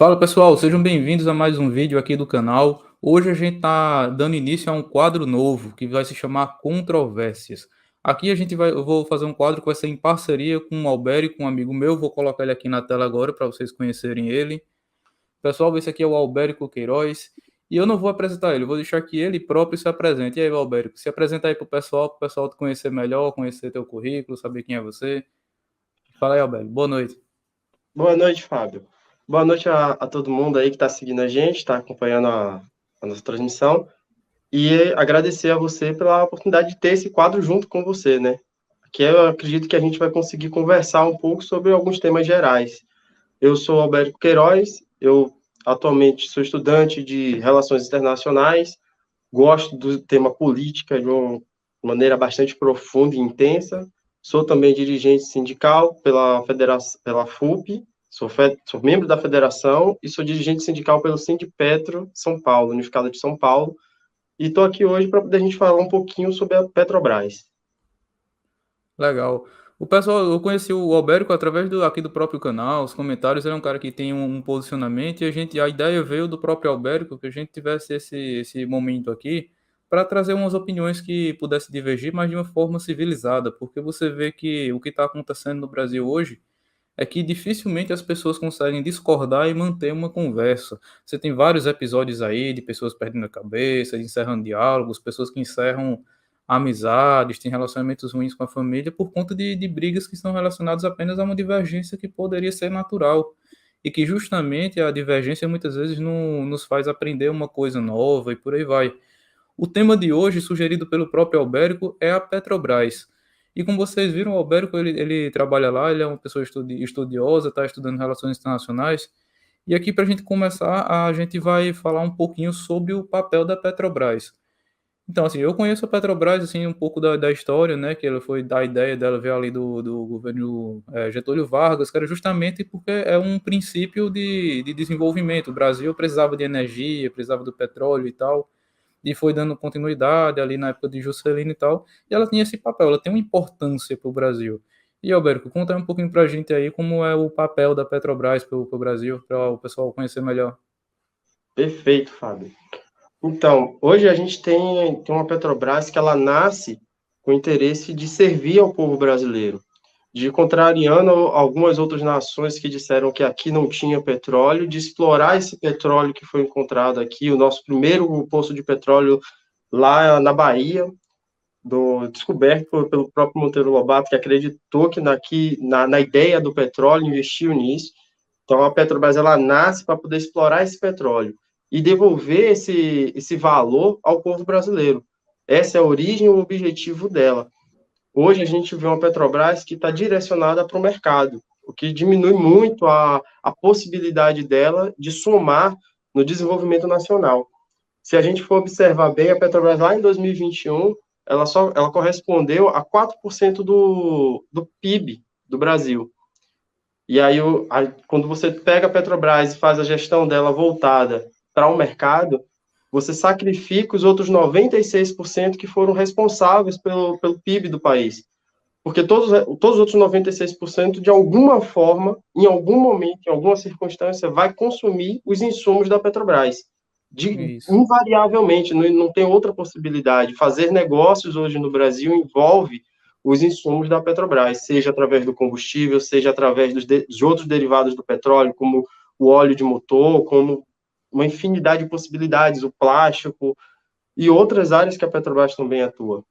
Fala pessoal, sejam bem-vindos a mais um vídeo aqui do canal. Hoje a gente está dando início a um quadro novo que vai se chamar Controvérsias. Aqui eu vou fazer um quadro que vai ser em parceria com o Albério, com um amigo meu. Vou colocar ele aqui na tela agora para vocês conhecerem ele. Pessoal, esse aqui é o Albérico Queiroz e eu não vou apresentar ele, vou deixar que ele próprio se apresente. E aí, Albérico, se apresenta aí para o pessoal te conhecer melhor, conhecer teu currículo, saber quem é você. Fala aí, Albérico. Boa noite. Boa noite, Fábio. Boa noite a todo mundo aí que está seguindo a gente, está acompanhando a nossa transmissão. E agradecer a você pela oportunidade de ter esse quadro junto com você, né? Que eu acredito que a gente vai conseguir conversar um pouco sobre alguns temas gerais. Eu sou Alberto Queiroz, eu atualmente sou estudante de Relações Internacionais, gosto do tema política de uma maneira bastante profunda e intensa. Sou também dirigente sindical pela FUP, sou membro da federação e sou dirigente sindical pelo Sindipetro São Paulo, Unificado de São Paulo. E estou aqui hoje para poder a gente falar um pouquinho sobre a Petrobras. Legal. O pessoal, eu conheci o Albérico através aqui do próprio canal, os comentários. Ele é um cara que tem um posicionamento e a ideia veio do próprio Albérico que a gente tivesse esse momento aqui para trazer umas opiniões que pudesse divergir, mas de uma forma civilizada, porque você vê que o que está acontecendo no Brasil hoje é que dificilmente as pessoas conseguem discordar e manter uma conversa. Você tem vários episódios aí de pessoas perdendo a cabeça, de encerrando diálogos, pessoas que encerram amizades, têm relacionamentos ruins com a família por conta de brigas que são relacionadas apenas a uma divergência que poderia ser natural. E que justamente a divergência muitas vezes não nos faz aprender uma coisa nova e por aí vai. O tema de hoje, sugerido pelo próprio Albérico, é a Petrobras. E como vocês viram, o Albérico ele trabalha lá, ele é uma pessoa estudiosa, está estudando relações internacionais. E aqui, para a gente começar, a gente vai falar um pouquinho sobre o papel da Petrobras. Então, assim, eu conheço a Petrobras, assim, um pouco da história, né, que ela foi da ideia dela veio ali do governo Getúlio Vargas, que era justamente porque é um princípio de desenvolvimento. O Brasil precisava de energia, precisava do petróleo e tal, e foi dando continuidade ali na época de Juscelino e tal, e ela tinha esse papel, ela tem uma importância para o Brasil. E, Alberto, conta aí um pouquinho para a gente aí como é o papel da Petrobras para o Brasil, para o pessoal conhecer melhor. Perfeito, Fábio. Então, hoje a gente tem uma Petrobras que ela nasce com o interesse de servir ao povo brasileiro, de contrariando algumas outras nações que disseram que aqui não tinha petróleo, de explorar esse petróleo que foi encontrado aqui, o nosso primeiro poço de petróleo lá na Bahia, descoberto pelo próprio Monteiro Lobato, que acreditou que na ideia do petróleo, investiu nisso. Então, a Petrobras ela nasce para poder explorar esse petróleo e devolver esse valor ao povo brasileiro. Essa é a origem e o objetivo dela. Hoje a gente vê uma Petrobras que está direcionada para o mercado, o que diminui muito a possibilidade dela de somar no desenvolvimento nacional. Se a gente for observar bem, a Petrobras lá em 2021, ela correspondeu a 4% do PIB do Brasil. E aí, quando você pega a Petrobras e faz a gestão dela voltada para o mercado, você sacrifica os outros 96% que foram responsáveis pelo PIB do país. Porque todos os outros 96%, de alguma forma, em algum momento, em alguma circunstância, vai consumir os insumos da Petrobras. Isso. Invariavelmente, não tem outra possibilidade. Fazer negócios hoje no Brasil envolve os insumos da Petrobras, seja através do combustível, seja através de outros derivados do petróleo, como o óleo de motor, como uma infinidade de possibilidades, o plástico e outras áreas que a Petrobras também atua.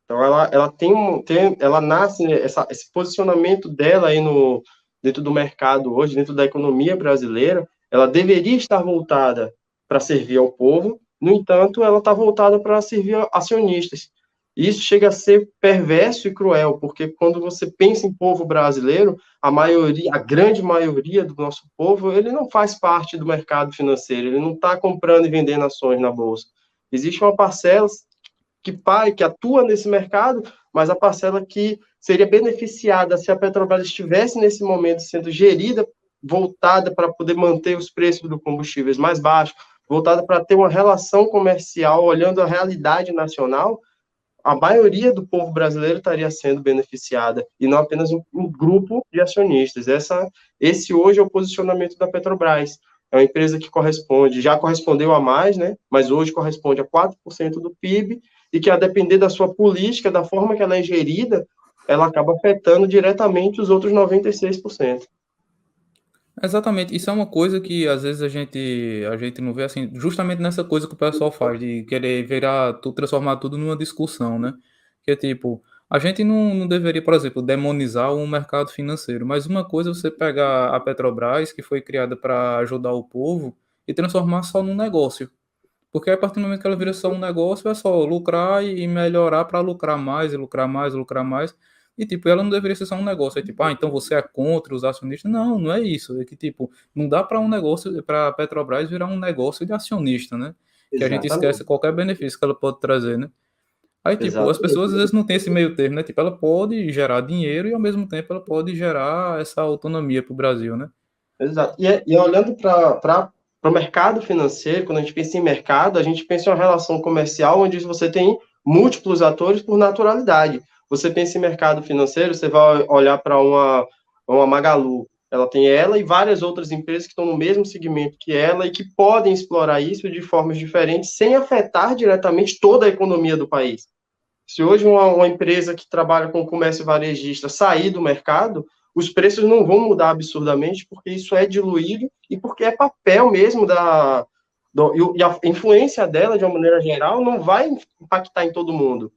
Então, ela nasce, né, esse posicionamento dela aí dentro do mercado hoje, dentro da economia brasileira, ela deveria estar voltada para servir ao povo, no entanto, ela está voltada para servir acionistas. E isso chega a ser perverso e cruel, porque quando você pensa em povo brasileiro, a grande maioria do nosso povo, ele não faz parte do mercado financeiro, ele não está comprando e vendendo ações na bolsa. Existe uma parcela que atua nesse mercado, mas a parcela que seria beneficiada se a Petrobras estivesse nesse momento sendo gerida, voltada para poder manter os preços dos combustíveis mais baixos, voltada para ter uma relação comercial olhando a realidade nacional, a maioria do povo brasileiro estaria sendo beneficiada, e não apenas um grupo de acionistas. Esse hoje é o posicionamento da Petrobras. É uma empresa que corresponde, já correspondeu a mais, né? Mas hoje corresponde a 4% do PIB, e que, a depender da sua política, da forma que ela é gerida, ela acaba afetando diretamente os outros 96%. Exatamente, isso é uma coisa que às vezes a gente não vê assim, justamente nessa coisa que o pessoal faz, de querer virar, transformar tudo numa discussão, né? Que é tipo, a gente não deveria, por exemplo, demonizar o mercado financeiro, mas uma coisa é você pegar a Petrobras, que foi criada para ajudar o povo, e transformar só num negócio. Porque a partir do momento que ela vira só um negócio, é só lucrar e melhorar para lucrar mais, e lucrar mais, e lucrar mais. E, tipo, ela não deveria ser só um negócio. É tipo, então você é contra os acionistas. Não, não é isso. É que, tipo, não dá para um negócio, para a Petrobras virar um negócio de acionista, né? Que a gente esquece Exatamente. qualquer benefício que ela pode trazer, né? Aí, tipo, as pessoas às Exatamente. vezes não têm esse meio termo, né? Tipo, ela pode gerar dinheiro e, ao mesmo tempo, ela pode gerar essa autonomia para o Brasil, né? Exato. E olhando para o mercado financeiro, quando a gente pensa em mercado, a gente pensa em uma relação comercial onde você tem múltiplos atores por naturalidade. Você pensa em mercado financeiro, você vai olhar para uma Magalu. Ela tem ela e várias outras empresas que estão no mesmo segmento que ela e que podem explorar isso de formas diferentes sem afetar diretamente toda a economia do país. Se hoje uma empresa que trabalha com comércio varejista sair do mercado, os preços não vão mudar absurdamente, porque isso é diluído e porque é papel mesmo e a influência dela, de uma maneira geral, não vai impactar em todo mundo.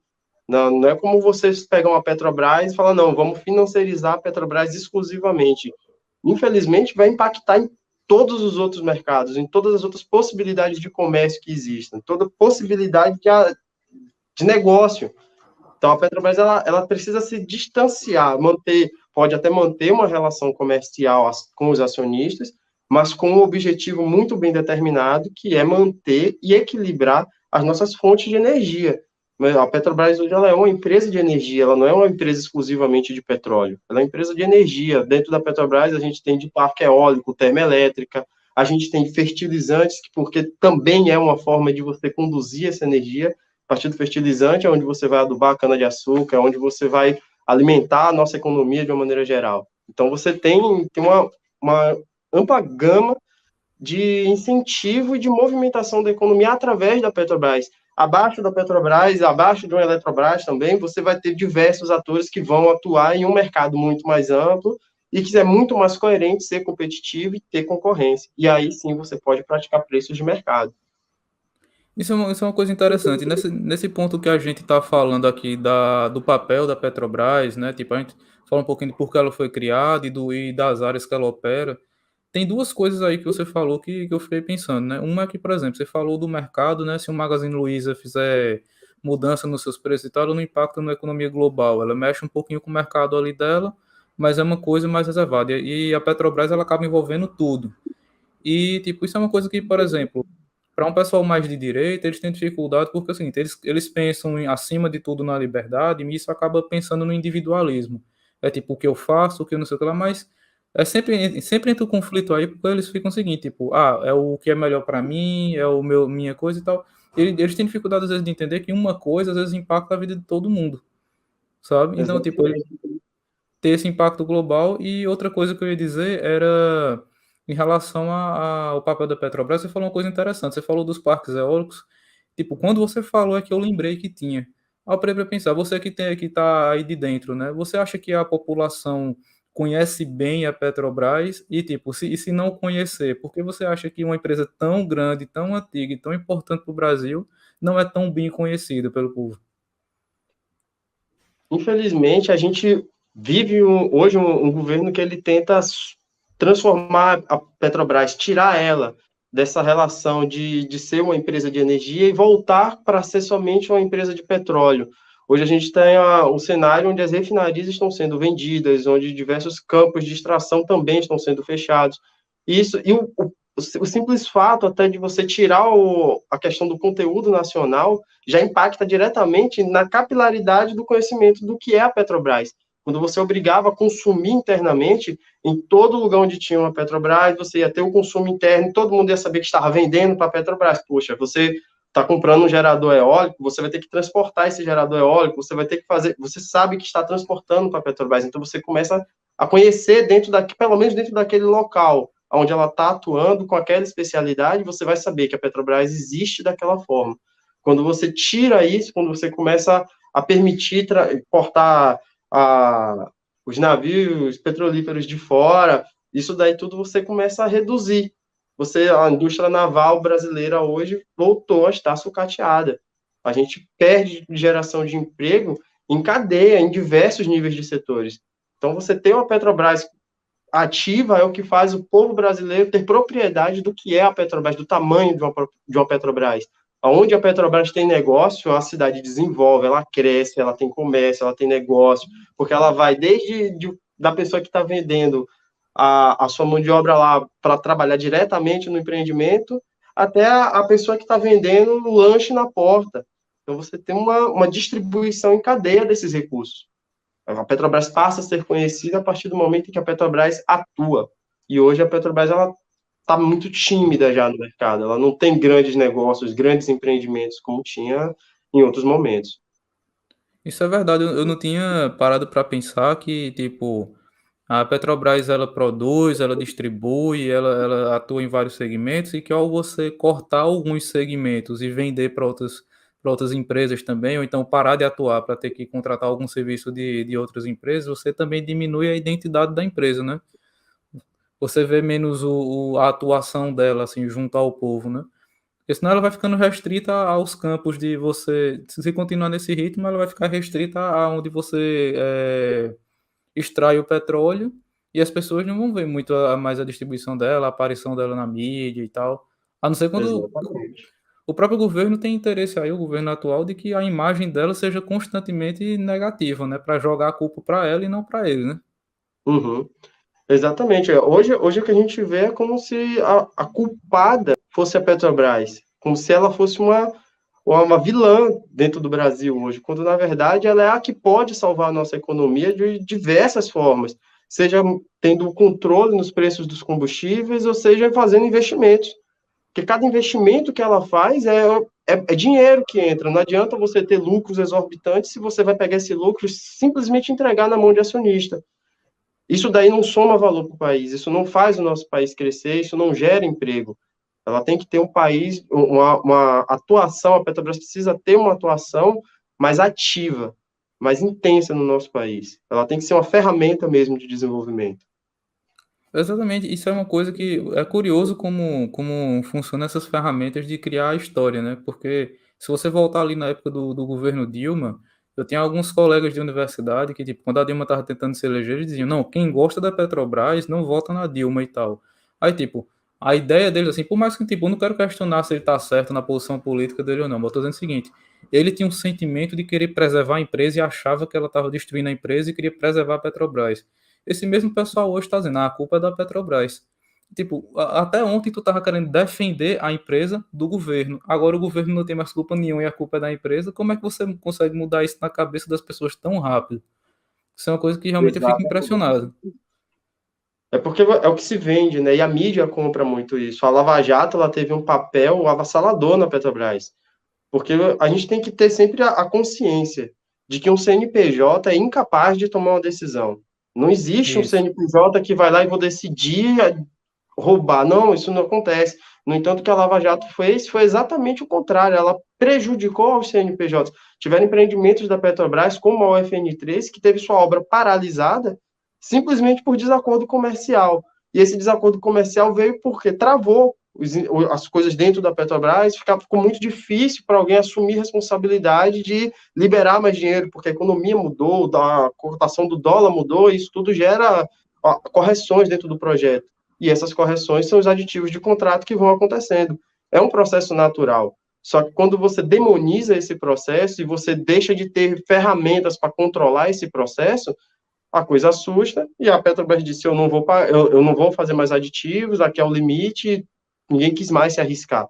Não é como vocês pegam a Petrobras e falam, não, vamos financiarizar a Petrobras exclusivamente. Infelizmente, vai impactar em todos os outros mercados, em todas as outras possibilidades de comércio que existem, toda possibilidade de negócio. Então, a Petrobras ela precisa se distanciar, pode até manter uma relação comercial com os acionistas, mas com um objetivo muito bem determinado, que é manter e equilibrar as nossas fontes de energia. A Petrobras hoje ela é uma empresa de energia, ela não é uma empresa exclusivamente de petróleo, ela é uma empresa de energia. Dentro da Petrobras, a gente tem de parque eólico, termoelétrica, a gente tem fertilizantes, porque também é uma forma de você conduzir essa energia. A partir do fertilizante é onde você vai adubar a cana-de-açúcar, é onde você vai alimentar a nossa economia de uma maneira geral. Então, você tem uma ampla gama de incentivo e de movimentação da economia através da Petrobras. Abaixo da Petrobras, abaixo de uma Eletrobras também, você vai ter diversos atores que vão atuar em um mercado muito mais amplo e que é muito mais coerente ser competitivo e ter concorrência. E aí sim você pode praticar preços de mercado. Isso é uma coisa interessante. Nesse ponto que a gente está falando aqui do papel da Petrobras, né? Tipo, a gente fala um pouquinho de por que ela foi criada e das áreas que ela opera. Tem duas coisas aí que você falou que eu fiquei pensando, né? Uma é que, por exemplo, você falou do mercado, né? Se o Magazine Luiza fizer mudança nos seus preços e tal, ela não impacta na economia global. Ela mexe um pouquinho com o mercado ali dela, mas é uma coisa mais reservada. E a Petrobras, ela acaba envolvendo tudo. E, tipo, isso é uma coisa que, por exemplo, para um pessoal mais de direita, eles têm dificuldade porque, assim, eles pensam acima de tudo na liberdade e isso acaba pensando no individualismo. É tipo, o que eu faço, o que eu não sei o que lá, mas sempre entra o conflito aí porque eles ficam o seguinte, tipo, é o que é melhor para mim, é minha coisa e tal. Eles têm dificuldade, às vezes, de entender que uma coisa, às vezes, impacta a vida de todo mundo, sabe? Então, tipo, Exatamente. ter esse impacto global. E outra coisa que eu ia dizer era em relação ao papel da Petrobras, você falou uma coisa interessante, você falou dos parques eólicos, tipo, quando você falou é que eu lembrei que tinha. Aí eu parei para pensar, você que está aí de dentro, né? Você acha que a população conhece bem a Petrobras e, tipo, se não conhecer, por que você acha que uma empresa tão grande, tão antiga e tão importante para o Brasil não é tão bem conhecida pelo povo? Infelizmente, a gente vive hoje um governo que ele tenta transformar a Petrobras, tirar ela dessa relação de ser uma empresa de energia e voltar para ser somente uma empresa de petróleo. Hoje a gente tem um cenário onde as refinarias estão sendo vendidas, onde diversos campos de extração também estão sendo fechados. O simples fato até de você tirar a questão do conteúdo nacional já impacta diretamente na capilaridade do conhecimento do que é a Petrobras. Quando você obrigava a consumir internamente, em todo lugar onde tinha uma Petrobras, você ia ter o consumo interno, todo mundo ia saber que estava vendendo para a Petrobras. Poxa, você está comprando um gerador eólico, você vai ter que transportar esse gerador eólico, você vai ter que fazer, você sabe que está transportando para a Petrobras, então você começa a conhecer dentro daqui, pelo menos dentro daquele local onde ela está atuando com aquela especialidade, você vai saber que a Petrobras existe daquela forma. Quando você tira isso, quando você começa a permitir portar os navios petrolíferos de fora, isso daí tudo você começa a reduzir. A indústria naval brasileira hoje voltou a estar sucateada. A gente perde geração de emprego em cadeia, em diversos níveis de setores. Então, você ter uma Petrobras ativa é o que faz o povo brasileiro ter propriedade do que é a Petrobras, do tamanho de uma Petrobras. Onde a Petrobras tem negócio, a cidade desenvolve, ela cresce, ela tem comércio, ela tem negócio, porque ela vai da pessoa que está vendendo a sua mão de obra lá para trabalhar diretamente no empreendimento, até a pessoa que está vendendo o lanche na porta. Então, você tem uma distribuição em cadeia desses recursos. A Petrobras passa a ser conhecida a partir do momento em que a Petrobras atua. E hoje a Petrobras está muito tímida já no mercado. Ela não tem grandes negócios, grandes empreendimentos como tinha em outros momentos. Isso é verdade, eu não tinha parado para pensar que, tipo, a Petrobras ela produz, ela distribui, ela atua em vários segmentos e que ao você cortar alguns segmentos e vender para outras empresas também, ou então parar de atuar para ter que contratar algum serviço de outras empresas, você também diminui a identidade da empresa, né? Você vê menos a atuação dela assim junto ao povo, né? Porque senão ela vai ficando restrita aos campos de você. Se continuar nesse ritmo, ela vai ficar restrita aonde você extrai o petróleo e as pessoas não vão ver muito mais a distribuição dela, a aparição dela na mídia e tal. A não ser quando Exatamente. o próprio governo tem interesse aí, o governo atual, de que a imagem dela seja constantemente negativa, né? Para jogar a culpa para ela e não para ele, né? Uhum. Exatamente. Hoje o que a gente vê é como se a culpada fosse a Petrobras, como se ela fosse uma vilã dentro do Brasil hoje, quando na verdade ela é a que pode salvar a nossa economia de diversas formas, seja tendo controle nos preços dos combustíveis, ou seja fazendo investimentos. Porque cada investimento que ela faz é dinheiro que entra. Não adianta você ter lucros exorbitantes se você vai pegar esse lucro e simplesmente entregar na mão de acionista. Isso daí não soma valor para o país, isso não faz o nosso país crescer, isso não gera emprego. Ela tem que ter um país, uma atuação, a Petrobras precisa ter uma atuação mais ativa, mais intensa no nosso país. Ela tem que ser uma ferramenta mesmo de desenvolvimento. Exatamente, isso é uma coisa que é curioso como funcionam essas ferramentas de criar a história, né? Porque se você voltar ali na época do governo Dilma, eu tinha alguns colegas de universidade que, tipo, quando a Dilma estava tentando se eleger, eles diziam, não, quem gosta da Petrobras não vota na Dilma e tal. Aí, tipo, a ideia deles, assim, por mais que, tipo, eu não quero questionar se ele está certo na posição política dele ou não, mas eu tô dizendo o seguinte, ele tinha um sentimento de querer preservar a empresa e achava que ela estava destruindo a empresa e queria preservar a Petrobras. Esse mesmo pessoal hoje está dizendo, ah, a culpa é da Petrobras. Tipo, até ontem tu tava querendo defender a empresa do governo. Agora o governo não tem mais culpa nenhuma e a culpa é da empresa. Como é que você consegue mudar isso na cabeça das pessoas tão rápido? Isso é uma coisa que realmente eu fico Exatamente. impressionado. É porque é o que se vende, né? E a mídia compra muito isso. A Lava Jato, ela teve um papel avassalador na Petrobras. Porque a gente tem que ter sempre a consciência de que um CNPJ é incapaz de tomar uma decisão. Não existe um Isso. CNPJ que vai lá e vou decidir roubar. Não, isso não acontece. No entanto, o que a Lava Jato fez foi exatamente o contrário. Ela prejudicou os CNPJs. Tiveram empreendimentos da Petrobras, como a UFN3, que teve sua obra paralisada simplesmente por desacordo comercial. E esse desacordo comercial veio porque travou as coisas dentro da Petrobras, ficou muito difícil para alguém assumir responsabilidade de liberar mais dinheiro, porque a economia mudou, a cotação do dólar mudou, e isso tudo gera correções dentro do projeto. E essas correções são os aditivos de contrato que vão acontecendo. É um processo natural. Só que quando você demoniza esse processo e você deixa de ter ferramentas para controlar esse processo, a coisa assusta e a Petrobras disse: eu não vou fazer mais aditivos, aqui é o limite, ninguém quis mais se arriscar.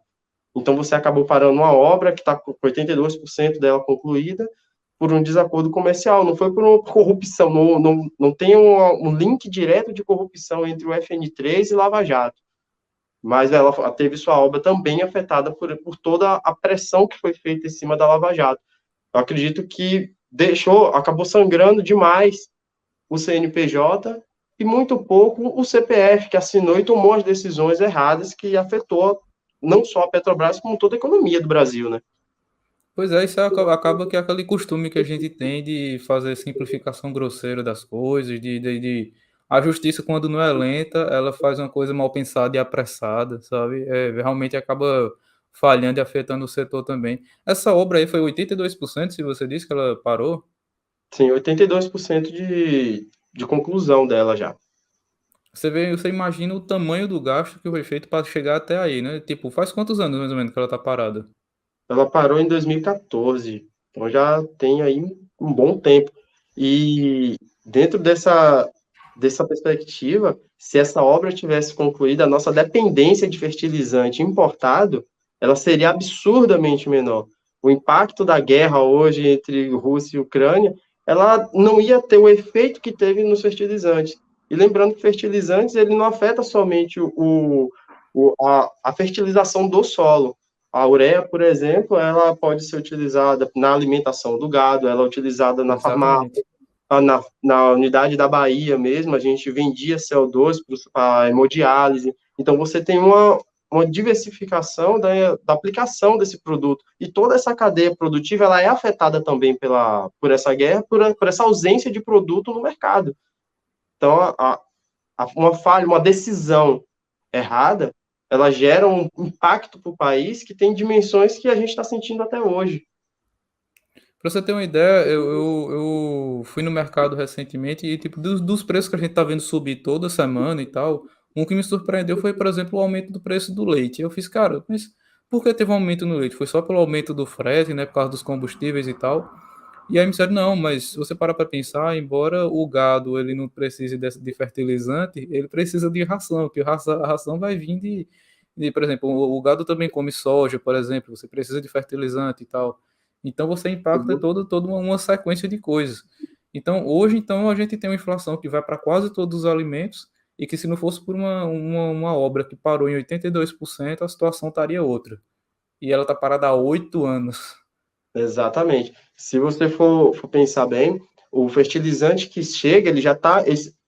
Então você acabou parando uma obra que está com 82% dela concluída por um desacordo comercial, não foi por uma corrupção, não tem um link direto de corrupção entre o FN3 e Lava Jato. mas ela teve sua obra também afetada por toda a pressão que foi feita em cima da Lava Jato. Eu acredito que acabou sangrando demais o CNPJ e muito pouco o CPF, que assinou e tomou as decisões erradas que afetou não só a Petrobras, como toda a economia do Brasil, né? Pois é, isso acaba que é aquele costume que a gente tem de fazer simplificação grosseira das coisas, A justiça, quando não é lenta, ela faz uma coisa mal pensada e apressada, sabe? Realmente acaba falhando e afetando o setor também. Essa obra aí foi 82%, se você disse que ela parou. Sim, 82% de conclusão dela já. Você imagina o tamanho do gasto que foi feito para chegar até aí, né? Tipo, faz quantos anos mais ou menos que ela tá parada? Ela parou em 2014, então já tem aí um bom tempo. E dentro dessa perspectiva, se essa obra tivesse concluída, a nossa dependência de fertilizante importado, ela seria absurdamente menor. O impacto da guerra hoje entre Rússia e Ucrânia, ela não ia ter o efeito que teve nos fertilizantes. E lembrando que fertilizantes, ele não afeta somente a fertilização do solo. A ureia, por exemplo, ela pode ser utilizada na alimentação do gado, ela é utilizada na farmácia, Exatamente. na unidade da Bahia mesmo, a gente vendia CO2 para hemodiálise. Então, você tem uma diversificação da aplicação desse produto. E toda essa cadeia produtiva ela é afetada também por essa guerra, por essa ausência de produto no mercado. Então, uma falha, uma decisão errada, ela gera um impacto para o país que tem dimensões que a gente está sentindo até hoje. Pra você ter uma ideia, eu fui no mercado recentemente e, tipo, dos preços que a gente tá vendo subir toda semana e tal, um que me surpreendeu foi, por exemplo, o aumento do preço do leite. Eu fiz, cara, mas por que teve um aumento no leite? Foi só pelo aumento do frete, né, por causa dos combustíveis e tal. E aí me disseram, não, mas se você parar para pensar, embora o gado ele não precise de fertilizante, ele precisa de ração, que a ração vai vir por exemplo, o gado também come soja, por exemplo, você precisa de fertilizante e tal. Então você impacta Uhum. toda uma sequência de coisas. Então, hoje, então, a gente tem uma inflação que vai para quase todos os alimentos e que se não fosse por uma obra que parou em 82%, a situação estaria outra. E ela está parada há 8 anos. Exatamente. Se você for pensar bem, o fertilizante que chega, ele já está.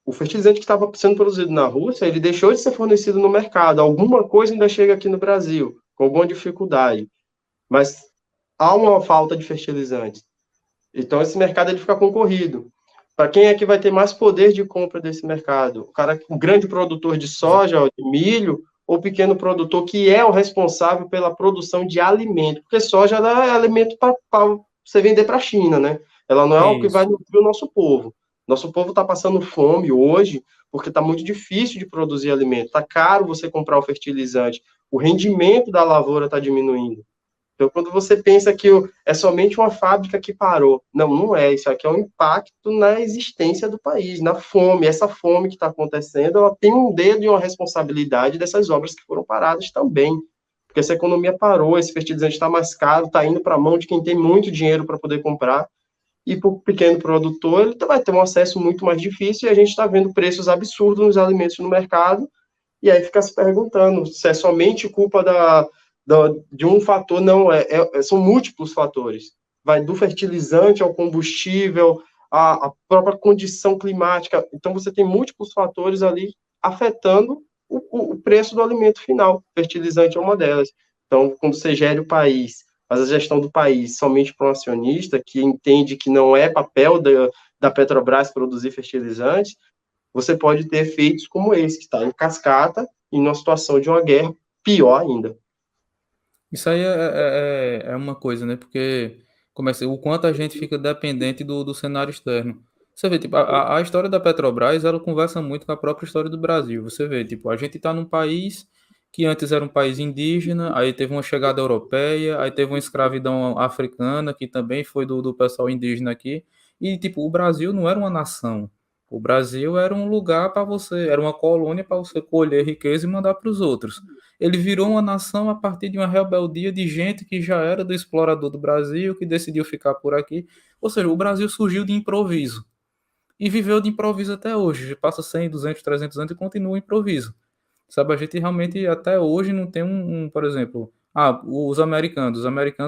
O fertilizante que estava sendo produzido na Rússia, ele deixou de ser fornecido no mercado. Alguma coisa ainda chega aqui no Brasil, com alguma dificuldade. Mas há uma falta de fertilizantes. Então, esse mercado ele fica concorrido. Para quem é que vai ter mais poder de compra desse mercado? O grande produtor de soja, de milho, ou o pequeno produtor que é o responsável pela produção de alimento? Porque soja é alimento para você vender para a China, né? Ela não é algo que vai Isso. nutrir o nosso povo. Nosso povo está passando fome hoje porque está muito difícil de produzir alimento. Está caro você comprar o fertilizante. O rendimento da lavoura está diminuindo. Então, quando você pensa que é somente uma fábrica que parou, não, não é. Isso aqui é um impacto na existência do país, na fome. Essa fome que está acontecendo, ela tem um dedo e uma responsabilidade dessas obras que foram paradas também. Porque essa economia parou, esse fertilizante está mais caro, está indo para a mão de quem tem muito dinheiro para poder comprar. E para o pequeno produtor, ele vai ter um acesso muito mais difícil e a gente está vendo preços absurdos nos alimentos no mercado e aí fica se perguntando se é somente culpa de um fator, não, são múltiplos fatores. Vai do fertilizante ao combustível, a própria condição climática. Então, você tem múltiplos fatores ali afetando o preço do alimento final. Fertilizante é uma delas. Então, quando você gere o país, faz a gestão do país somente para um acionista que entende que não é papel da Petrobras produzir fertilizantes, você pode ter efeitos como esse, que está em cascata, em uma situação de uma guerra, pior ainda. Isso aí é uma coisa, né? Porque começa, o quanto a gente fica dependente do cenário externo. Você vê, tipo, a história da Petrobras, ela conversa muito com a própria história do Brasil. Você vê, tipo, a gente está num país que antes era um país indígena, aí teve uma chegada europeia, aí teve uma escravidão africana, que também foi do pessoal indígena aqui. E, tipo, o Brasil não era uma nação. O Brasil era um lugar para você, era uma colônia para você colher riqueza e mandar para os outros. Ele virou uma nação a partir de uma rebeldia de gente que já era do explorador do Brasil, que decidiu ficar por aqui. Ou seja, o Brasil surgiu de improviso e viveu de improviso até hoje. Passa 100, 200, 300 anos e continua improviso. Sabe, a gente realmente até hoje não tem por exemplo, os americanos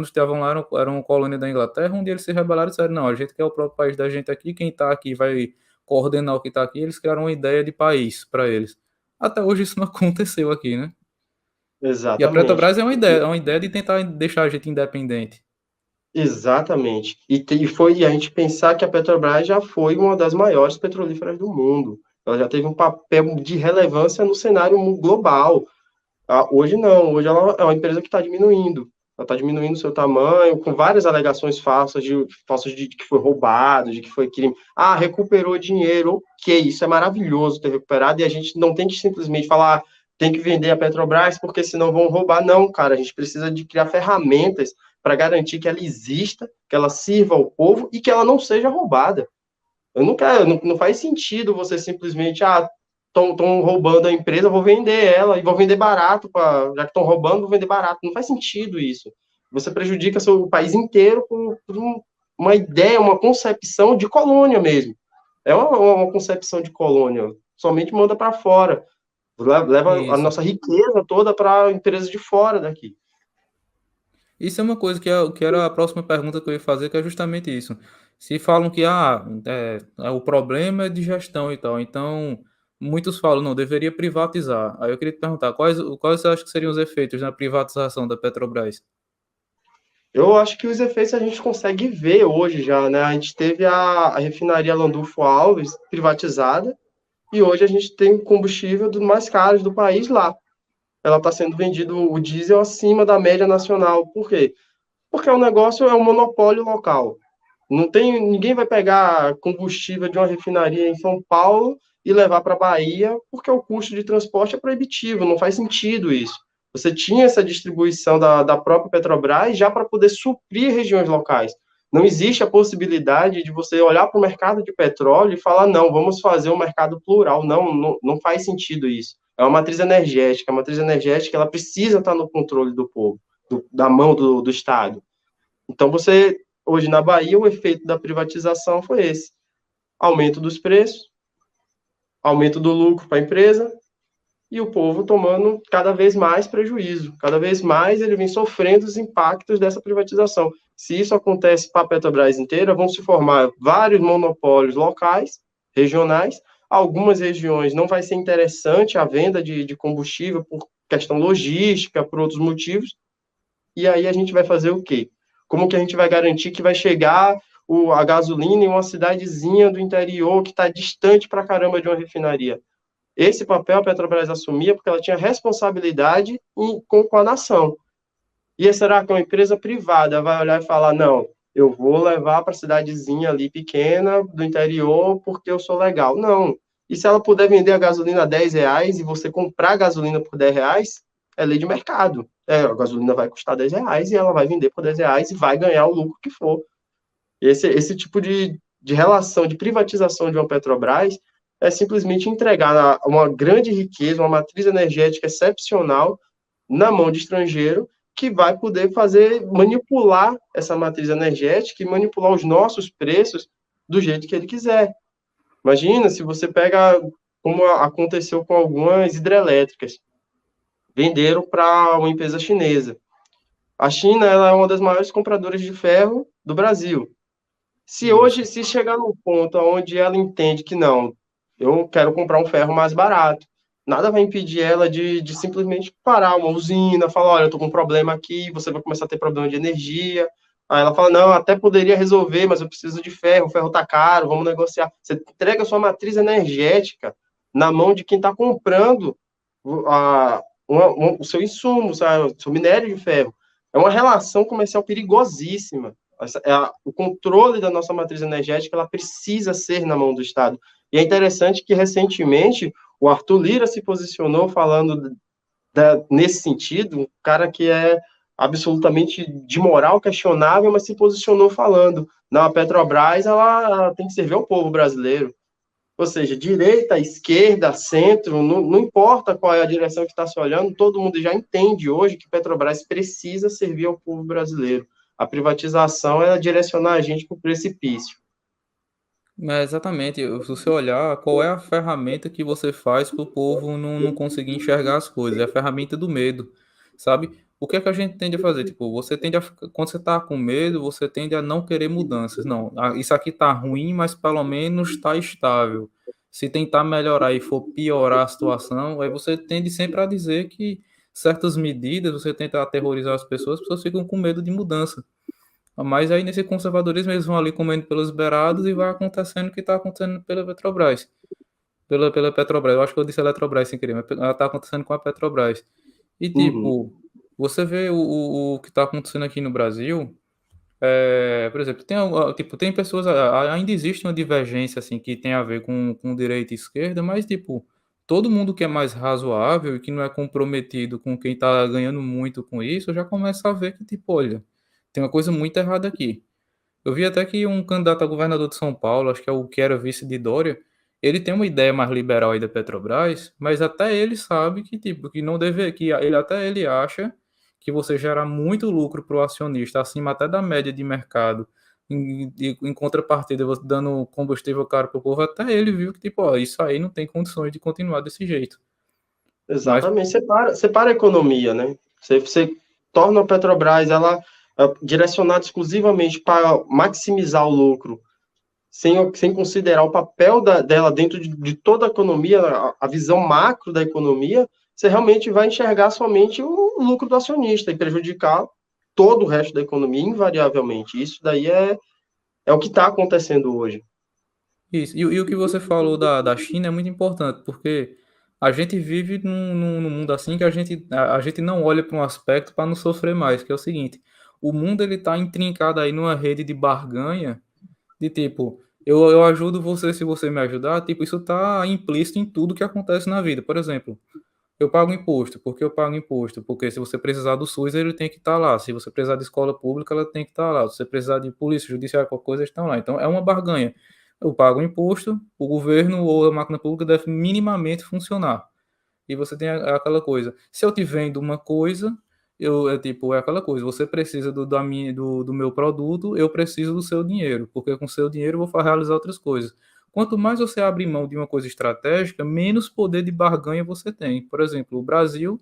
estavam lá, eram uma colônia da Inglaterra, onde eles se rebelaram e disseram, não, a gente quer o próprio país da gente aqui, quem está aqui vai coordenar o que está aqui, eles criaram uma ideia de país para eles. Até hoje isso não aconteceu aqui, né? E a Exatamente. Petrobras é uma ideia de tentar deixar a gente independente. Exatamente. E a gente pensar que a Petrobras já foi uma das maiores petrolíferas do mundo. Ela já teve um papel de relevância no cenário global. Hoje não, hoje ela é uma empresa que está diminuindo. Ela está diminuindo o seu tamanho, com várias alegações falsas de que foi roubado, de que foi crime. Recuperou dinheiro, ok, isso é maravilhoso ter recuperado, e a gente não tem que simplesmente falar, tem que vender a Petrobras, porque senão vão roubar. Não, cara, a gente precisa de criar ferramentas para garantir que ela exista, que ela sirva ao povo e que ela não seja roubada. Eu não quero, não faz sentido você simplesmente, estão roubando a empresa, vou vender ela e vou vender barato, já que estão roubando, vou vender barato. Não faz sentido isso. Você prejudica o país inteiro por uma ideia, uma concepção de colônia mesmo. É uma concepção de colônia. Somente manda para fora. Leva a Isso. nossa riqueza toda para empresas de fora daqui. Isso é uma coisa que era a próxima pergunta que eu ia fazer, que é justamente isso. Se falam que o problema é de gestão e tal, então muitos falam, não, deveria privatizar. Aí eu queria te perguntar, quais você acha que seriam os efeitos na privatização da Petrobras? Eu acho que os efeitos a gente consegue ver hoje já, né? A gente teve a refinaria Landulfo Alves privatizada e hoje a gente tem o combustível dos mais caros do país lá. Ela está sendo vendido o diesel acima da média nacional. Por quê? Porque o negócio é um monopólio local. Não tem, ninguém vai pegar combustível de uma refinaria em São Paulo e levar para a Bahia, porque o custo de transporte é proibitivo, não faz sentido isso. Você tinha essa distribuição da própria Petrobras já para poder suprir regiões locais. Não existe a possibilidade de você olhar para o mercado de petróleo e falar, não, vamos fazer um mercado plural. Não faz sentido isso. É uma matriz energética. A matriz energética ela precisa estar no controle do povo, da mão do Estado. Então, hoje na Bahia, o efeito da privatização foi esse: aumento dos preços, aumento do lucro para a empresa e o povo tomando cada vez mais prejuízo. Cada vez mais ele vem sofrendo os impactos dessa privatização. Se isso acontece para a Petrobras inteira, vão se formar vários monopólios locais, regionais. Algumas regiões não vai ser interessante a venda de combustível por questão logística, por outros motivos. E aí a gente vai fazer o quê? Como que a gente vai garantir que vai chegar a gasolina em uma cidadezinha do interior que está distante para caramba de uma refinaria? Esse papel a Petrobras assumia porque ela tinha responsabilidade com a nação. E será que uma empresa privada vai olhar e falar, não, eu vou levar para a cidadezinha ali pequena do interior porque eu sou legal? Não. E se ela puder vender a gasolina a R$ 10 e você comprar a gasolina por R$ 10, é lei de mercado. A gasolina vai custar R$ 10 e ela vai vender por R$ 10 e vai ganhar o lucro que for. Esse tipo de relação, de privatização de uma Petrobras é simplesmente entregar uma grande riqueza, uma matriz energética excepcional na mão de estrangeiro que vai poder manipular essa matriz energética e manipular os nossos preços do jeito que ele quiser. Imagina se você pega, como aconteceu com algumas hidrelétricas, venderam para uma empresa chinesa. A China ela é uma das maiores compradoras de ferro do Brasil. Se hoje, Isso. se chegar num ponto onde ela entende que não, eu quero comprar um ferro mais barato, nada vai impedir ela de simplesmente parar uma usina, falar, olha, eu tô com um problema aqui, você vai começar a ter problema de energia. Aí ela fala, não, até poderia resolver, mas eu preciso de ferro, o ferro tá caro, vamos negociar. Você entrega a sua matriz energética na mão de quem está comprando o seu insumo, sabe, o seu minério de ferro. É uma relação comercial perigosíssima. O controle da nossa matriz energética ela precisa ser na mão do Estado. E é interessante que, recentemente, o Arthur Lira se posicionou falando nesse sentido, um cara que é absolutamente de moral questionável, mas se posicionou falando, não, a Petrobras ela tem que servir ao povo brasileiro. Ou seja, direita, esquerda, centro, não importa qual é a direção que está se olhando, todo mundo já entende hoje que Petrobras precisa servir ao povo brasileiro. A privatização é direcionar a gente para o precipício. É, exatamente. Se você olhar, qual é a ferramenta que você faz para o povo não conseguir enxergar as coisas? É a ferramenta do medo, sabe? O que é que a gente tende a fazer? Tipo, quando você tá com medo, você tende a não querer mudanças. Não, isso aqui tá ruim, mas pelo menos está estável. Se tentar melhorar e for piorar a situação, aí você tende sempre a dizer que certas medidas, você tenta aterrorizar as pessoas ficam com medo de mudança. Mas aí nesse conservadorismo eles vão ali comendo pelos beirados e vai acontecendo o que está acontecendo pela Petrobras. Pela Petrobras. Eu acho que eu disse Eletrobras sem querer, mas ela está acontecendo com a Petrobras. E Uhum. tipo, você vê o que está acontecendo aqui no Brasil. Por exemplo, tem pessoas. Ainda existe uma divergência assim que tem a ver com direita e esquerda, mas tipo, todo mundo que é mais razoável e que não é comprometido com quem está ganhando muito com isso, já começa a ver que, tipo, olha, tem uma coisa muito errada aqui. Eu vi até que um candidato a governador de São Paulo, acho que é o que era vice de Dória, ele tem uma ideia mais liberal aí da Petrobras, mas até ele sabe que tipo que não deve, que ele até ele acha que você gera muito lucro para o acionista, acima até da média de mercado. Em contrapartida, você dando combustível caro para o povo, até ele viu que tipo, ó, isso aí não tem condições de continuar desse jeito. Mas Exatamente, separa a economia, né? Você torna a Petrobras ela direcionada exclusivamente para maximizar o lucro, sem considerar o papel dela dentro de toda a economia, a visão macro da economia, você realmente vai enxergar somente o lucro do acionista e prejudicar todo o resto da economia, invariavelmente. Isso daí é o que está acontecendo hoje. isso. E o que você falou da China é muito importante, porque a gente vive num mundo assim que a gente não olha para um aspecto para não sofrer mais, que é o seguinte: o mundo ele está intrincado aí numa rede de barganha, de tipo, eu ajudo você se você me ajudar, tipo, isso está implícito em tudo que acontece na vida. Por exemplo, eu pago imposto, porque eu pago imposto? Porque se você precisar do SUS, ele tem que estar lá. Se você precisar de escola pública, ela tem que estar lá. Se você precisar de polícia, judiciário, qualquer coisa, eles estão lá. Então é uma barganha. Eu pago imposto, o governo ou a máquina pública deve minimamente funcionar. E você tem aquela coisa. Se eu te vendo uma coisa, é tipo, é aquela coisa. Você precisa do meu produto, eu preciso do seu dinheiro, porque com seu dinheiro eu vou realizar outras coisas. Quanto mais você abre mão de uma coisa estratégica, menos poder de barganha você tem. Por exemplo, o Brasil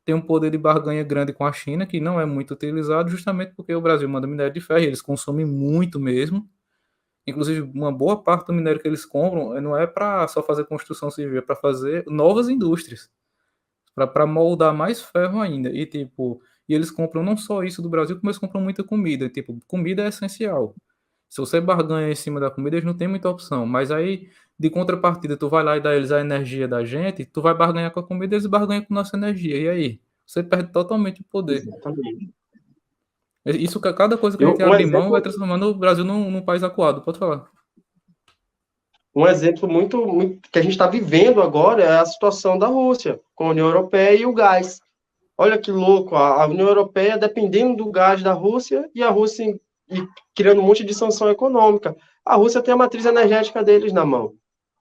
tem um poder de barganha grande com a China, que não é muito utilizado, justamente porque o Brasil manda minério de ferro, e eles consomem muito mesmo. Inclusive, uma boa parte do minério que eles compram não é para só fazer construção civil, é para fazer novas indústrias para moldar mais ferro ainda. E tipo, e eles compram não só isso do Brasil, como eles compram muita comida. E, tipo, comida é essencial. Se você barganha em cima da comida, eles não tem muita opção. Mas aí, de contrapartida, tu vai lá e dá eles a energia da gente, tu vai barganhar com a comida, eles barganham com nossa energia. E aí? Você perde totalmente o poder. Exatamente. Isso, cada coisa que a Eu, gente abre mão vai transformando o Brasil num país acuado. Pode falar. um exemplo que a gente está vivendo agora é a situação da Rússia com a União Europeia e o gás. Olha que louco, a União Europeia dependendo do gás da Rússia e a Rússia criando um monte de sanção econômica. A Rússia tem a matriz energética deles na mão.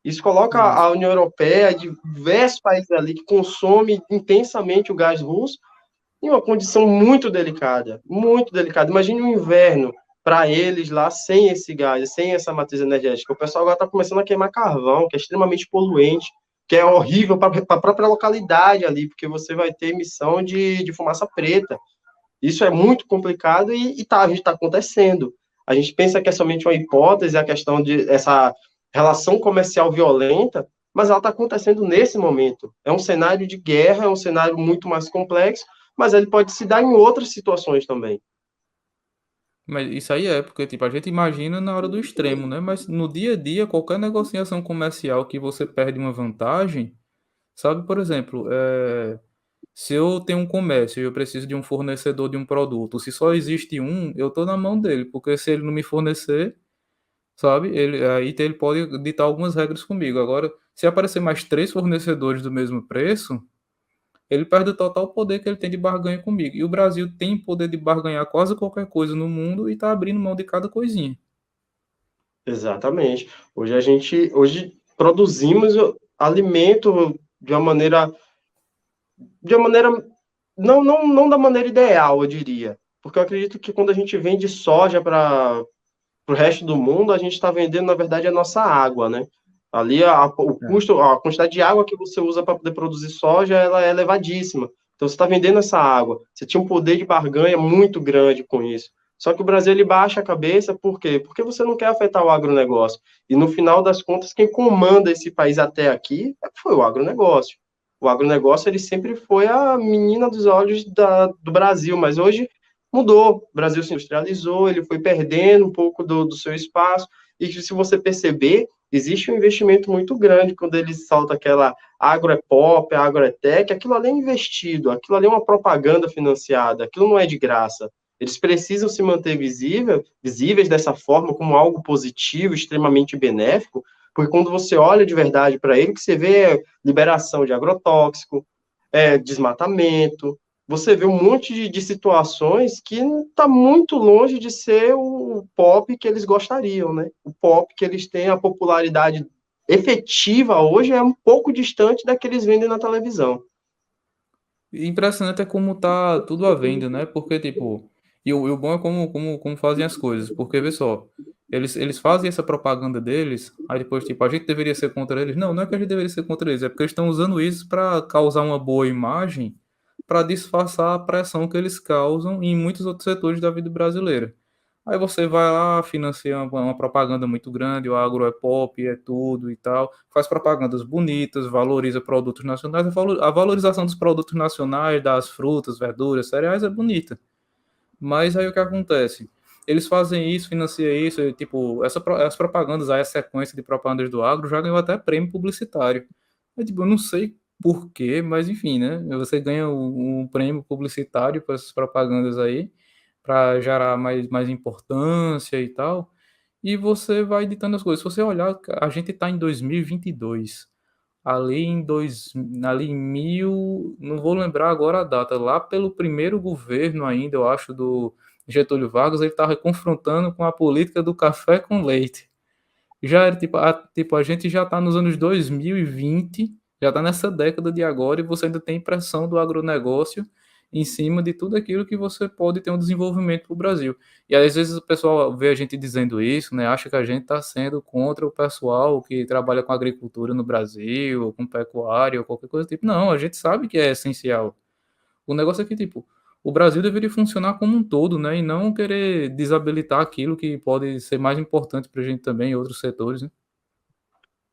Isso coloca a Isso. União Europeia e diversos países ali que consomem intensamente o gás russo em uma condição muito delicada, muito delicada. Imagine o inverno para eles lá sem esse gás, sem essa matriz energética. O pessoal agora está começando a queimar carvão, que é extremamente poluente, que é horrível para a própria localidade ali, porque você vai ter emissão de fumaça preta. Isso é muito complicado a gente está acontecendo. A gente pensa que é somente uma hipótese, a questão de essa relação comercial violenta, mas ela está acontecendo nesse momento. É um cenário de guerra, é um cenário muito mais complexo, mas ele pode se dar em outras situações também. Mas isso aí é, porque tipo, a gente imagina na hora do extremo, né? Mas no dia a dia, qualquer negociação comercial que você perde uma vantagem, sabe, por exemplo, se eu tenho um comércio e eu preciso de um fornecedor de um produto, se só existe um, eu estou na mão dele, porque se ele não me fornecer, sabe, ele pode ditar algumas regras comigo. Agora, se aparecer mais três fornecedores do mesmo preço, ele perde o total poder que ele tem de barganha comigo. E o Brasil tem poder de barganhar quase qualquer coisa no mundo e está abrindo mão de cada coisinha. Exatamente. Hoje produzimos alimento de uma maneira não da maneira ideal, eu diria. Porque eu acredito que quando a gente vende soja para o resto do mundo, a gente está vendendo, na verdade, a nossa água, né? Ali o É. custo, a quantidade de água que você usa para poder produzir soja, ela é elevadíssima. Então você está vendendo essa água. Você tinha um poder de barganha muito grande com isso. Só que o Brasil ele baixa a cabeça, por quê? Porque você não quer afetar o agronegócio. E no final das contas, quem comanda esse país até aqui foi o agronegócio. O agronegócio ele sempre foi a menina dos olhos do Brasil, mas hoje mudou. O Brasil se industrializou, ele foi perdendo um pouco do seu espaço. E se você perceber, existe um investimento muito grande quando ele salta aquela agro é pop, agro é tech, aquilo ali é investido, aquilo ali é uma propaganda financiada, aquilo não é de graça. Eles precisam se manter visíveis dessa forma, como algo positivo, extremamente benéfico, porque quando você olha de verdade para ele, que você vê liberação de agrotóxico, desmatamento, você vê um monte de situações que está muito longe de ser o pop que eles gostariam, né? O pop que eles têm, a popularidade efetiva hoje é um pouco distante da que eles vendem na televisão. E impressionante é como tá tudo à venda, né? Porque, tipo, e o bom é como fazem as coisas. Porque, vê só, eles fazem essa propaganda deles, aí depois, tipo, a gente deveria ser contra eles. Não, não é que a gente deveria ser contra eles, é porque eles estão usando isso para causar uma boa imagem, para disfarçar a pressão que eles causam em muitos outros setores da vida brasileira. Aí você vai lá, financia uma propaganda muito grande, o agro é pop, é tudo e tal, faz propagandas bonitas, valoriza produtos nacionais, a valorização dos produtos nacionais, das frutas, verduras, cereais é bonita. Mas aí o que acontece? Eles fazem isso, financiam isso, e, tipo, as propagandas, aí a sequência de propagandas do agro já ganhou até prêmio publicitário. É, tipo, eu não sei por quê, mas enfim, né? Você ganha um prêmio publicitário por essas propagandas aí, para gerar mais importância e tal, e você vai editando as coisas. Se você olhar, a gente está em 2022. Ali em mil, não vou lembrar agora a data, lá pelo primeiro governo ainda, eu acho, do Getúlio Vargas, ele estava confrontando com a política do café com leite. Já era tipo, a gente já está nos anos 2020, já está nessa década de agora, e você ainda tem pressão do agronegócio em cima de tudo aquilo que você pode ter um desenvolvimento para o Brasil. E às vezes o pessoal vê a gente dizendo isso, né? Acha que a gente está sendo contra o pessoal que trabalha com agricultura no Brasil, ou com pecuária, ou qualquer coisa do tipo. Não, a gente sabe que é essencial. O negócio é que, tipo, o Brasil deveria funcionar como um todo, né? E não querer desabilitar aquilo que pode ser mais importante para a gente também em outros setores, né?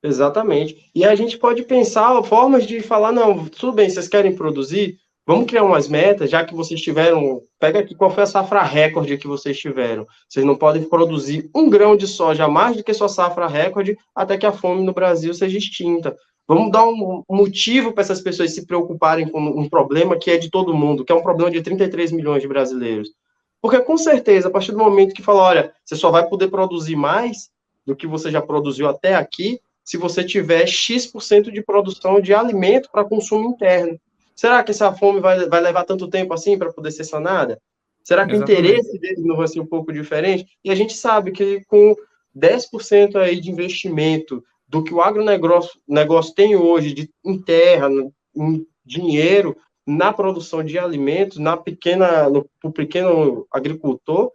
Exatamente. E a gente pode pensar formas de falar, não, tudo bem, vocês querem produzir? Vamos criar umas metas, já que vocês tiveram. Pega aqui qual foi a safra recorde que vocês tiveram. Vocês não podem produzir um grão de soja a mais do que sua safra recorde até que a fome no Brasil seja extinta. Vamos dar um motivo para essas pessoas se preocuparem com um problema que é de todo mundo, que é um problema de 33 milhões de brasileiros. Porque, com certeza, a partir do momento que fala, olha, você só vai poder produzir mais do que você já produziu até aqui, se você tiver X% de produção de alimento para consumo interno. Será que essa fome vai levar tanto tempo assim para poder ser sanada? Será que o Exatamente. interesse deles não vai ser um pouco diferente? E a gente sabe que com 10% aí de investimento do que o agronegócio tem hoje em terra, em dinheiro, na produção de alimentos, no pequeno agricultor,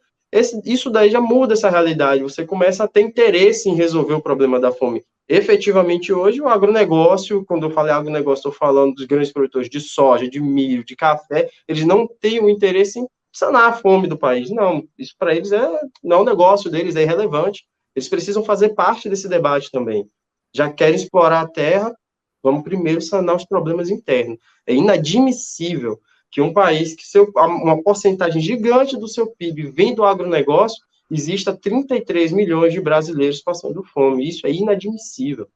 isso daí já muda essa realidade. Você começa a ter interesse em resolver o problema da fome. Efetivamente, hoje, o agronegócio, quando eu falei agronegócio, estou falando dos grandes produtores de soja, de milho, de café, eles não têm o interesse em sanar a fome do país. Não, isso para eles não é um negócio deles, é irrelevante. Eles precisam fazer parte desse debate também. Já querem explorar a terra, vamos primeiro sanar os problemas internos. É inadmissível que um país que uma porcentagem gigante do seu PIB vem do agronegócio, exista 33 milhões de brasileiros passando fome. Isso é inadmissível.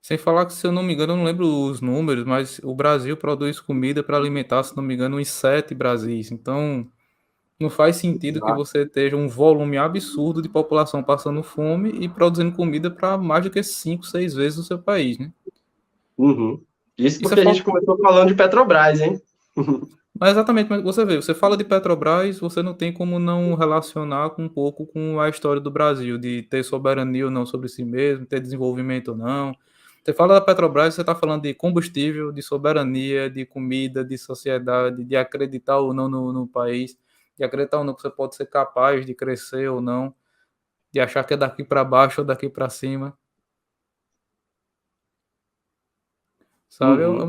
Sem falar que, se eu não me engano, eu não lembro os números, mas o Brasil produz comida para alimentar, se não me engano, uns 7 Brasis. Então, não faz sentido que você esteja um volume absurdo de população passando fome e produzindo comida para mais do que 5, 6 vezes o seu país, né? Uhum. Isso Isso é porque a gente falta. começou falando de Petrobras, hein? Mas exatamente, mas você vê, você fala de Petrobras, você não tem como não relacionar com um pouco com a história do Brasil, de ter soberania ou não sobre si mesmo, ter desenvolvimento ou não. Você fala da Petrobras, você está falando de combustível, de soberania, de comida, de sociedade, de acreditar ou não no país, de acreditar ou não que você pode ser capaz de crescer ou não. de achar que é daqui para baixo ou daqui para cima, sabe? Uhum. É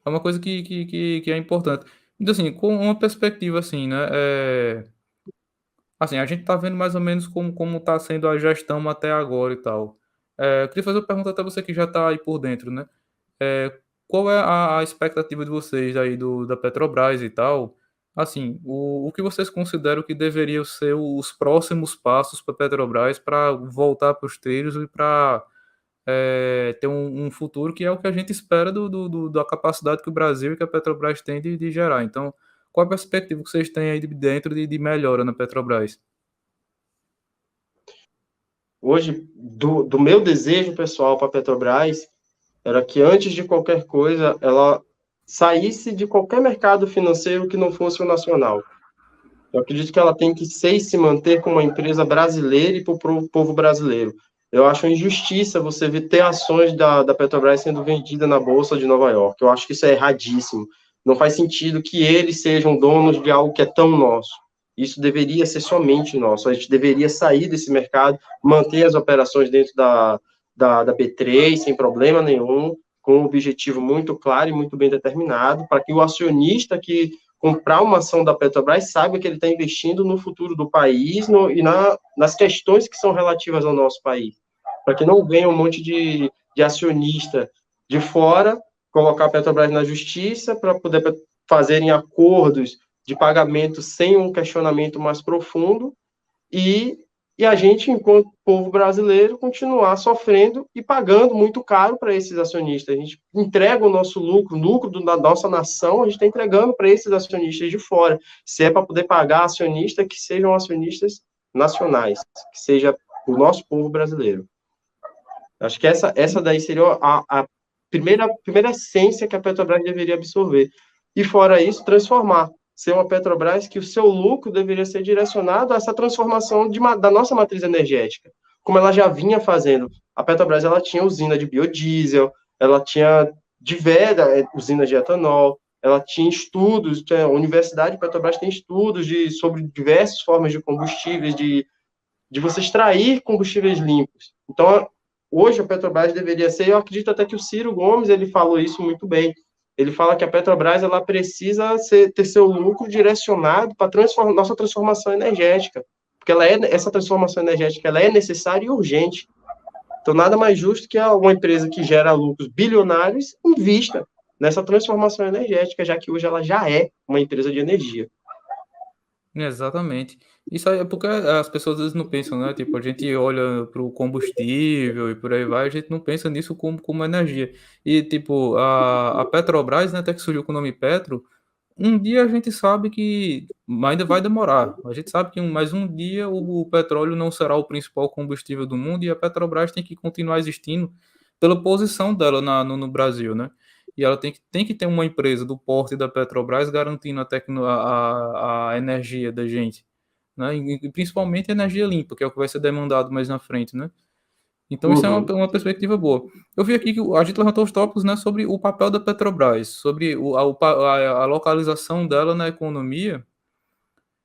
uma coisa que é importante. Então, assim, com uma perspectiva assim, né, assim, a gente tá vendo mais ou menos como tá sendo a gestão até agora e tal. Eu queria fazer uma pergunta até você que já tá aí por dentro, né. Qual é a expectativa de vocês aí da Petrobras e tal? Assim, o que vocês consideram que deveriam ser os próximos passos para a Petrobras para voltar para os trilhos e para ter um futuro que é o que a gente espera da capacidade que o Brasil e que a Petrobras tem de gerar. Então, qual a perspectiva que vocês têm aí de dentro de melhora na Petrobras? Hoje, do meu desejo pessoal para a Petrobras, era que antes de qualquer coisa, ela saísse de qualquer mercado financeiro que não fosse o nacional. Eu acredito que ela tem que ser e se manter como uma empresa brasileira e para o povo brasileiro. Eu acho uma injustiça você ver ter ações da Petrobras sendo vendida na Bolsa de Nova York. Eu acho que isso é erradíssimo. Não faz sentido que eles sejam donos de algo que é tão nosso. Isso deveria ser somente nosso. A gente deveria sair desse mercado, manter as operações dentro da B3 sem problema nenhum, com um objetivo muito claro e muito bem determinado, para que o acionista que comprar uma ação da Petrobras saiba que ele está investindo no futuro do país nas questões que são relativas ao nosso país. Para que não venha um monte de acionista de fora colocar a Petrobras na justiça para poder fazerem acordos de pagamento sem um questionamento mais profundo e, e a gente, enquanto povo brasileiro, continuar sofrendo e pagando muito caro para esses acionistas. A gente entrega o nosso lucro da nossa nação, a gente está entregando para esses acionistas de fora. Se é para poder pagar acionistas, que sejam acionistas nacionais, que seja o nosso povo brasileiro. Acho que essa daí seria a primeira essência que a Petrobras deveria absorver. E fora isso, transformar. Ser uma Petrobras que o seu lucro deveria ser direcionado a essa transformação da nossa matriz energética, como ela já vinha fazendo. A Petrobras ela tinha usina de biodiesel, ela tinha diversas usinas de etanol, ela tinha estudos, a Universidade de Petrobras tem estudos sobre diversas formas de combustíveis, de você extrair combustíveis limpos. Então, hoje a Petrobras deveria ser, eu acredito até que o Ciro Gomes ele falou isso muito bem. Ele fala que a Petrobras ela precisa ter seu lucro direcionado para nossa transformação energética, porque essa transformação energética ela é necessária e urgente. Então, nada mais justo que uma empresa que gera lucros bilionários invista nessa transformação energética, já que hoje ela já é uma empresa de energia. Exatamente. Isso aí é porque as pessoas às vezes não pensam, né, tipo, a gente olha para o combustível e por aí vai, a gente não pensa nisso como energia. E, tipo, a Petrobras, né, até que surgiu com o nome Petro, um dia a gente sabe que ainda vai demorar. A gente sabe que mais um dia o petróleo não será o principal combustível do mundo e a Petrobras tem que continuar existindo pela posição dela no Brasil, né? E ela tem que ter uma empresa do porte da Petrobras garantindo a energia da gente, né? E principalmente energia limpa, que é o que vai ser demandado mais na frente, né? Então isso é Uhum. uma perspectiva boa. Eu vi aqui que a gente levantou os tópicos, né, sobre o papel da Petrobras, sobre a localização dela na economia,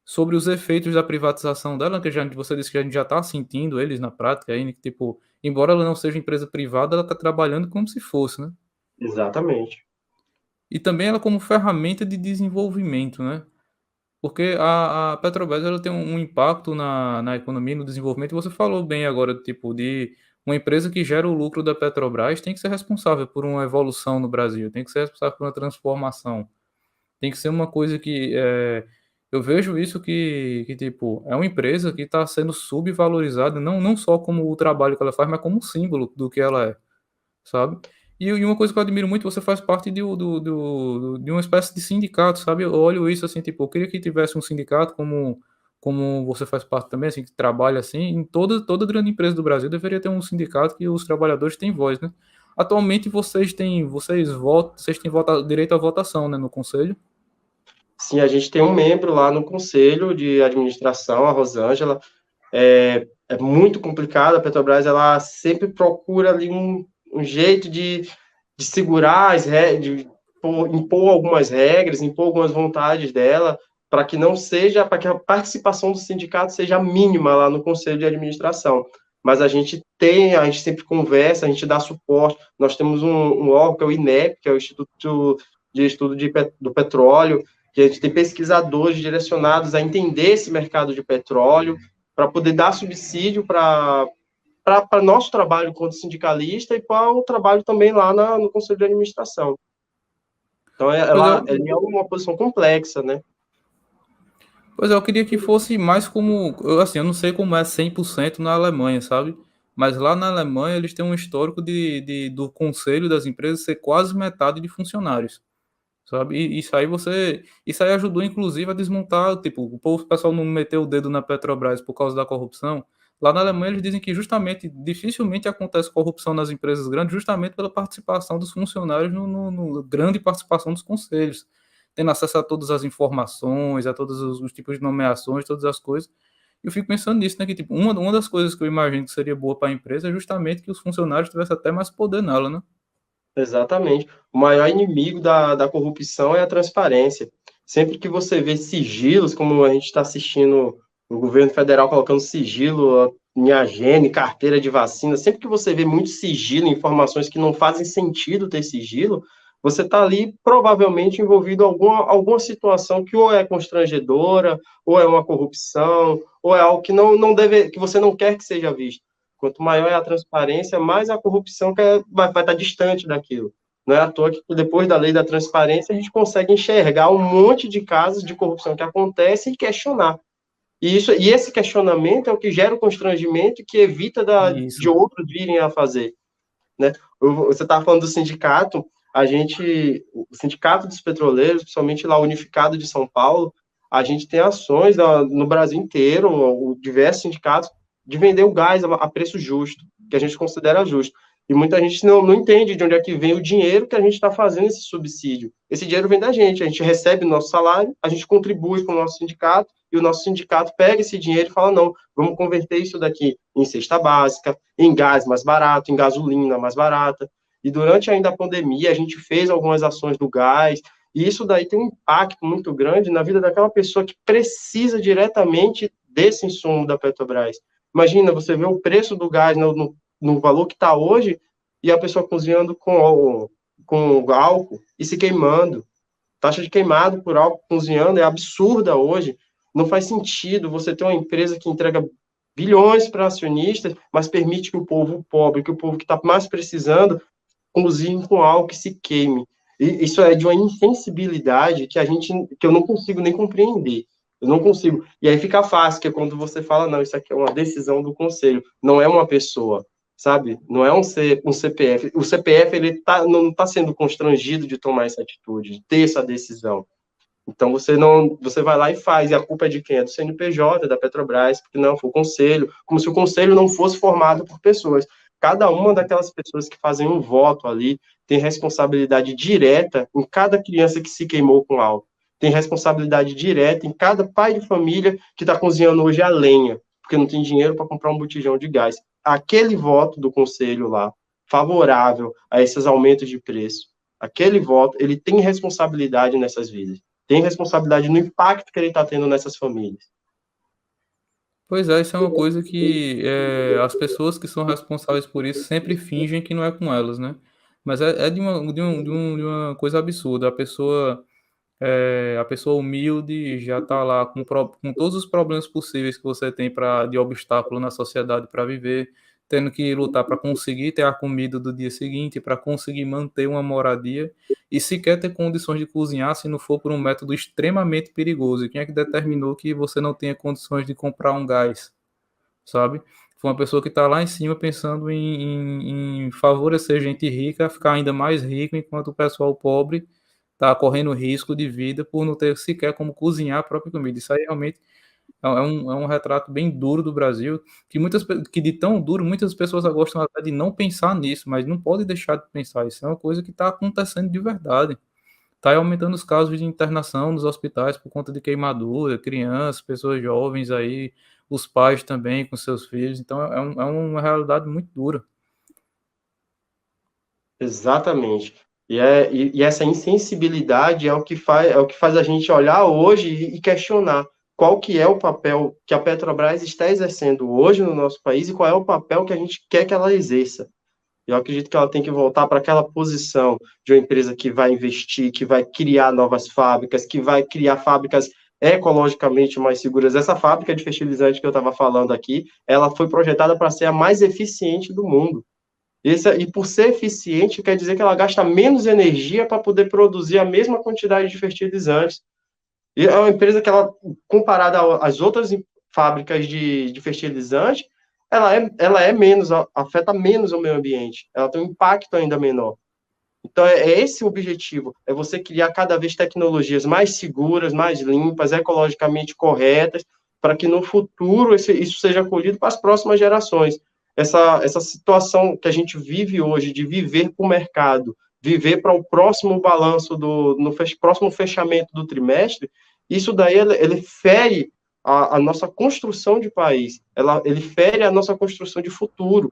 sobre os efeitos da privatização dela, que você disse que a gente já está sentindo eles na prática, aí, que, tipo, embora ela não seja empresa privada, ela está trabalhando como se fosse, né? Exatamente. E também ela como ferramenta de desenvolvimento, né? Porque a Petrobras ela tem um impacto na economia, no desenvolvimento. Você falou bem agora, tipo, de uma empresa que gera o lucro da Petrobras tem que ser responsável por uma evolução no Brasil, tem que ser responsável por uma transformação. Tem que ser uma coisa que eu vejo isso que tipo, é uma empresa que está sendo subvalorizada, não só como o trabalho que ela faz, mas como um símbolo do que ela é, sabe? E uma coisa que eu admiro muito, você faz parte de uma espécie de sindicato, sabe? Eu olho isso assim, tipo, eu queria que tivesse um sindicato como você faz parte também, assim, que trabalha assim, em toda grande empresa do Brasil deveria ter um sindicato que os trabalhadores têm voz, né? Atualmente vocês têm direito à votação, né, no conselho. Sim, a gente tem um membro lá no conselho de administração, a Rosângela. É muito complicado, a Petrobras ela sempre procura ali um jeito de segurar de impor algumas regras, impor algumas vontades dela. para que não seja, para que a participação do sindicato seja mínima lá no conselho de administração. Mas a gente sempre conversa, a gente dá suporte. Nós temos um órgão, que é o INEP, que é o Instituto de Estudo do Petróleo, que a gente tem pesquisadores direcionados a entender esse mercado de petróleo, para poder dar subsídio para nosso trabalho enquanto sindicalista e para o trabalho também lá no Conselho de Administração. Então, Pois ela é uma posição complexa, né? Pois é, eu queria que fosse mais como, assim, eu não sei como é 100% na Alemanha, sabe? Mas lá na Alemanha eles têm um histórico do conselho das empresas ser quase metade de funcionários, sabe? E isso aí ajudou inclusive a desmontar, tipo, o pessoal não meteu o dedo na Petrobras por causa da corrupção. Lá na Alemanha eles dizem que justamente, dificilmente acontece corrupção nas empresas grandes, justamente pela participação dos funcionários no grande participação dos conselhos, tendo acesso a todas as informações, a todos os tipos de nomeações, todas as coisas. E eu fico pensando nisso, né? Que tipo, uma das coisas que eu imagino que seria boa para a empresa é justamente que os funcionários tivessem até mais poder nela, né? Exatamente. O maior inimigo da corrupção é a transparência. Sempre que você vê sigilos, como a gente está assistindo o governo federal colocando sigilo em agenda, carteira de vacina, sempre que você vê muito sigilo, informações que não fazem sentido ter sigilo, você está ali provavelmente envolvido em alguma situação que ou é constrangedora, ou é uma corrupção, ou é algo que não deve, que você não quer que seja visto. Quanto maior é a transparência, mais a corrupção vai estar distante daquilo. Não é à toa que depois da lei da transparência a gente consegue enxergar um monte de casos de corrupção que acontecem e questionar. E esse questionamento é o que gera o constrangimento e que evita de Isso. outros virem a fazer. Né? Você estava falando do sindicato, o Sindicato dos Petroleiros, principalmente lá unificado de São Paulo, a gente tem ações no Brasil inteiro, diversos sindicatos, de vender o gás a preço justo, que a gente considera justo. E muita gente não entende de onde é que vem o dinheiro que a gente está fazendo esse subsídio. Esse dinheiro vem da gente, a gente recebe o nosso salário, a gente contribui com o nosso sindicato, e o nosso sindicato pega esse dinheiro e fala, não, vamos converter isso daqui em cesta básica, em gás mais barato, em gasolina mais barata. E durante ainda a pandemia, a gente fez algumas ações do gás, e isso daí tem um impacto muito grande na vida daquela pessoa que precisa diretamente desse insumo da Petrobras. Imagina, você vê o preço do gás no valor que está hoje, e a pessoa cozinhando com álcool e se queimando. Taxa de queimado por álcool cozinhando é absurda hoje. Não faz sentido você ter uma empresa que entrega bilhões para acionistas, mas permite que o povo pobre, que o povo que está mais precisando, cozinhe com álcool e se queime. E isso é de uma insensibilidade que eu não consigo nem compreender. Eu não consigo. E aí fica fácil, que é quando você fala, não, isso aqui é uma decisão do conselho, não é uma pessoa, sabe? Não é um CPF. O CPF não está sendo constrangido de tomar essa atitude, de ter essa decisão. Então você vai lá e faz, e a culpa é de quem? É do CNPJ, da Petrobras, porque não, foi o conselho, como se o conselho não fosse formado por pessoas. Cada uma daquelas pessoas que fazem um voto ali tem responsabilidade direta em cada criança que se queimou com álcool. Tem responsabilidade direta em cada pai de família que está cozinhando hoje a lenha, porque não tem dinheiro para comprar um botijão de gás. Aquele voto do conselho lá, favorável a esses aumentos de preço, aquele voto, ele tem responsabilidade nessas vidas, tem responsabilidade no impacto que ele está tendo nessas famílias. Pois é, isso é uma coisa que as pessoas que são responsáveis por isso sempre fingem que não é com elas, né? Mas é de uma coisa absurda. A pessoa humilde já está lá com todos os problemas possíveis que você tem de obstáculo na sociedade para viver, tendo que lutar para conseguir ter a comida do dia seguinte, para conseguir manter uma moradia e sequer ter condições de cozinhar se não for por um método extremamente perigoso. E quem é que determinou que você não tenha condições de comprar um gás, sabe? Foi uma pessoa que está lá em cima pensando em favorecer gente rica a ficar ainda mais rico, enquanto o pessoal pobre está correndo risco de vida por não ter sequer como cozinhar a própria comida. Isso aí realmente é um retrato bem duro do Brasil, que de tão duro muitas pessoas gostam até de não pensar nisso, mas não pode deixar de pensar. Isso é uma coisa que está acontecendo de verdade. Está aumentando os casos de internação nos hospitais por conta de queimadura, crianças, pessoas jovens aí, os pais também com seus filhos. Então é uma realidade muito dura. Exatamente. E essa insensibilidade é o que faz a gente olhar hoje e questionar qual que é o papel que a Petrobras está exercendo hoje no nosso país e qual é o papel que a gente quer que ela exerça. Eu acredito que ela tem que voltar para aquela posição de uma empresa que vai investir, que vai criar novas fábricas, que vai criar fábricas ecologicamente mais seguras. Essa fábrica de fertilizante que eu estava falando aqui, ela foi projetada para ser a mais eficiente do mundo. E por ser eficiente, quer dizer que ela gasta menos energia para poder produzir a mesma quantidade de fertilizantes. E é uma empresa que, ela, comparada às outras fábricas de fertilizante, ela é menos, afeta menos o meio ambiente. Ela tem um impacto ainda menor. Então, é esse o objetivo, é você criar cada vez tecnologias mais seguras, mais limpas, ecologicamente corretas, para que no futuro isso seja acolhido para as próximas gerações. Essa situação que a gente vive hoje, de viver para o mercado, viver para o próximo balanço, no próximo fechamento do trimestre, isso daí ele fere a nossa construção de país, ele fere a nossa construção de futuro.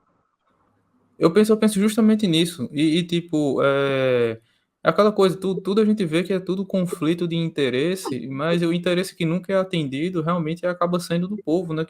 Eu penso justamente nisso. Tipo, é aquela coisa, tudo a gente vê que é tudo conflito de interesse, mas o interesse que nunca é atendido realmente acaba sendo do povo, né?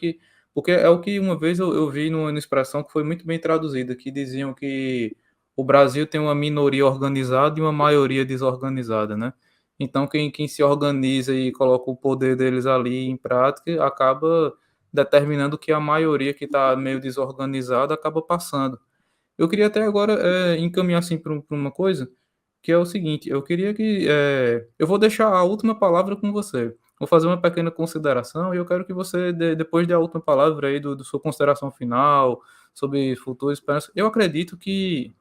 Porque é o que uma vez eu vi numa expressão que foi muito bem traduzida, que diziam que o Brasil tem uma minoria organizada e uma maioria desorganizada, né? Então, quem se organiza e coloca o poder deles ali em prática acaba determinando que a maioria que está meio desorganizada acaba passando. Eu queria até agora encaminhar assim para uma coisa, que é o seguinte, eu queria que eu vou deixar a última palavra com você. Vou fazer uma pequena consideração e eu quero que você depois dê a última palavra aí do sua consideração final sobre futuro esperança. Eu acredito que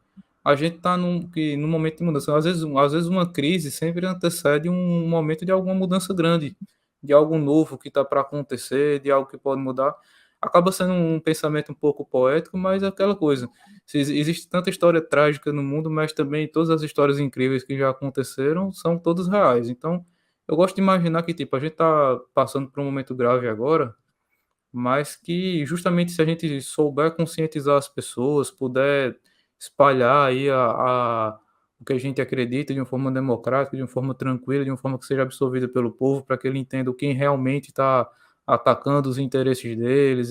a gente está num momento de mudança. Às vezes uma crise sempre antecede um momento de alguma mudança grande, de algo novo que está para acontecer, de algo que pode mudar. Acaba sendo um pensamento um pouco poético, mas é aquela coisa. Existe tanta história trágica no mundo, mas também todas as histórias incríveis que já aconteceram são todas reais. Então, eu gosto de imaginar que tipo a gente está passando por um momento grave agora, mas que justamente se a gente souber conscientizar as pessoas, puder espalhar aí o que a gente acredita de uma forma democrática, de uma forma tranquila, de uma forma que seja absorvida pelo povo, para que ele entenda quem realmente está atacando os interesses deles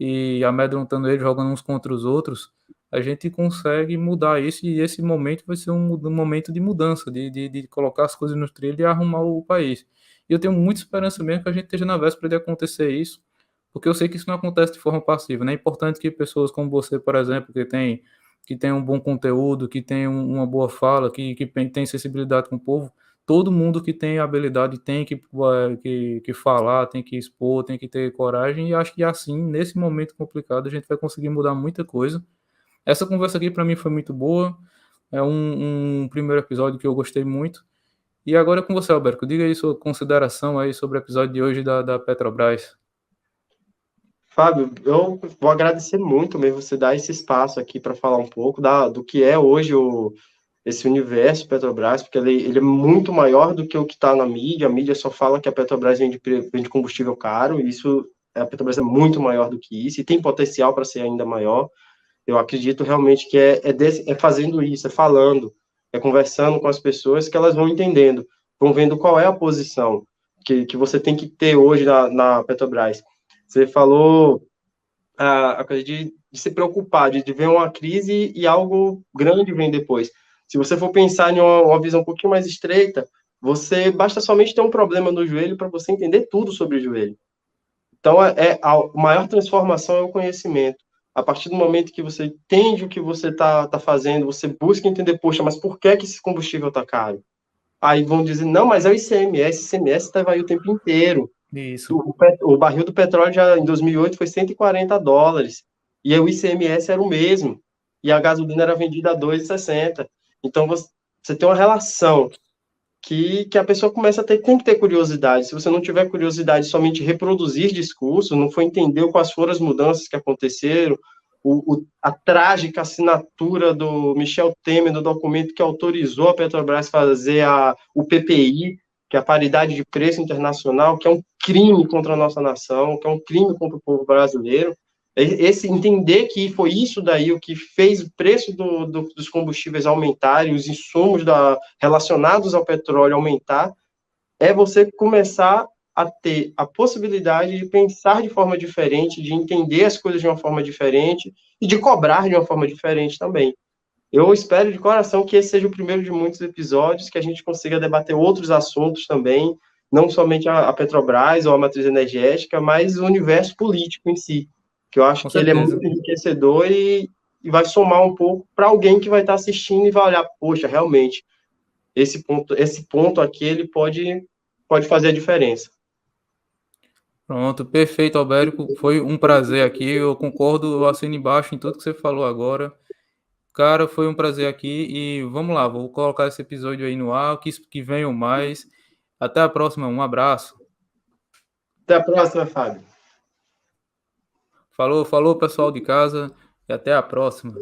e amedrontando eles, jogando uns contra os outros, a gente consegue mudar isso e esse momento vai ser um momento de mudança, de colocar as coisas nos trilhos e arrumar o país. E eu tenho muita esperança mesmo que a gente esteja na véspera de acontecer isso, porque eu sei que isso não acontece de forma passiva, né? É importante que pessoas como você, por exemplo, que tem um bom conteúdo, que tem uma boa fala, que tem sensibilidade com o povo, todo mundo que tem habilidade tem que falar, tem que expor, tem que ter coragem, e acho que assim, nesse momento complicado, a gente vai conseguir mudar muita coisa. Essa conversa aqui para mim foi muito boa, é um primeiro episódio que eu gostei muito. E agora é com você, Alberto, diga aí sua consideração aí sobre o episódio de hoje da Petrobras. Fábio, eu vou agradecer muito mesmo você dar esse espaço aqui para falar um pouco do que é hoje esse universo Petrobras, porque ele é muito maior do que o que está na mídia. A mídia só fala que a Petrobras vende combustível caro, e a Petrobras é muito maior do que isso, e tem potencial para ser ainda maior. Eu acredito realmente que é fazendo isso, é falando, é conversando com as pessoas que elas vão entendendo, vão vendo qual é a posição que você tem que ter hoje na Petrobras. Você falou a coisa de se preocupar, de ver uma crise e algo grande vem depois. Se você for pensar em uma visão um pouquinho mais estreita, você basta somente ter um problema no joelho para você entender tudo sobre o joelho. Então, a maior transformação é o conhecimento. A partir do momento que você entende o que você tá fazendo, você busca entender, poxa, mas por que esse combustível está caro? Aí vão dizer, não, mas é o ICMS estava aí o tempo inteiro. Isso. O barril do petróleo já em 2008 foi US$ 140, e o ICMS era o mesmo, e a gasolina era vendida a 2,60. Então, você tem uma relação que a pessoa começa a ter, tem que ter curiosidade. Se você não tiver curiosidade, somente reproduzir discurso, não for entender quais foram as mudanças que aconteceram, a trágica assinatura do Michel Temer no documento que autorizou a Petrobras fazer o PPI, que é a paridade de preço internacional, que é um crime contra a nossa nação, que é um crime contra o povo brasileiro. Esse entender que foi isso daí o que fez o preço dos combustíveis aumentarem, os insumos relacionados ao petróleo aumentar, é você começar a ter a possibilidade de pensar de forma diferente, de entender as coisas de uma forma diferente e de cobrar de uma forma diferente também. Eu espero de coração que esse seja o primeiro de muitos episódios, que a gente consiga debater outros assuntos também, não somente a Petrobras ou a matriz energética, mas o universo político em si, que eu acho Com que ele é muito certeza. enriquecedor e vai somar um pouco para alguém que vai estar assistindo e vai olhar, poxa, realmente, esse ponto aqui ele pode fazer a diferença. Pronto, perfeito, Albérico. Foi um prazer aqui. Eu concordo, eu assino embaixo em tudo que você falou agora. Cara, foi um prazer aqui e vamos lá, vou colocar esse episódio aí no ar, que venham mais. Até a próxima, um abraço. Até a próxima, Fábio. Falou, falou, pessoal de casa, e até a próxima.